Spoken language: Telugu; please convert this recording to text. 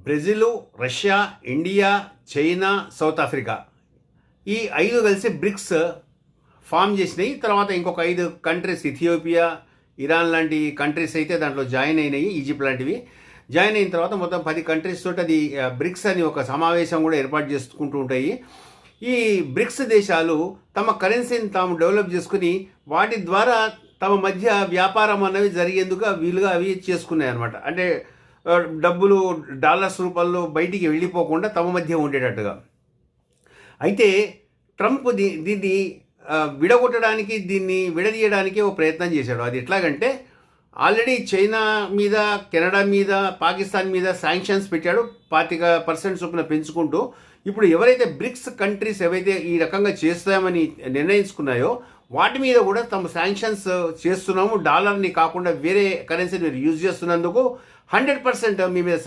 Brazil, Russia, India, China, south Africa ఈ 5 కలిసి బ్రిక్స్ ఫామ్ చేసినాయి. తర్వాత ఇంకొక 5 కంట్రీస్ ఇథియోపియా, ఇరాన్ లాంటి కంట్రీస్ అయితే దాంట్లో జాయిన్ అయినాయి, ఈజిప్ట్ లాంటివి జాయిన్ అయిన తర్వాత మొత్తం 10 కంట్రీస్ తోటి అది బ్రిక్స్ అని ఒక సమావేశం కూడా ఏర్పాటు చేసుకుంటూ ఉంటాయి. ఈ బ్రిక్స్ దేశాలు తమ కరెన్సీని తాము డెవలప్ చేసుకుని వాటి ద్వారా తమ మధ్య వ్యాపారం అనేవి జరిగేందుకు వీలుగా అవి చేసుకున్నాయి అనమాట. అంటే డబ్బులు డాలర్స్ రూపంలో బయటికి వెళ్ళిపోకుండా తమ మధ్య ఉండేటట్టుగా. అయితే ట్రంప్ దీన్ని విడగొట్టడానికి, దీన్ని విడదీయడానికి ఒక ప్రయత్నం చేశాడు. అది ఎట్లాగంటే ఆల్రెడీ చైనా మీద, కెనడా మీద, పాకిస్తాన్ మీద శాంక్షన్స్ పెట్టాడు 25% చొప్పున పెంచుకుంటూ. ఇప్పుడు ఎవరైతే బ్రిక్స్ కంట్రీస్ ఏవైతే ఈ రకంగా చేస్తామని నిర్ణయించుకున్నాయో వాటి మీద కూడా తమ శాంక్షన్స్ చేస్తున్నాము, డాలర్ని కాకుండా వేరే కరెన్సీని మీరు యూజ్ చేస్తున్నందుకు 100% మీ మీద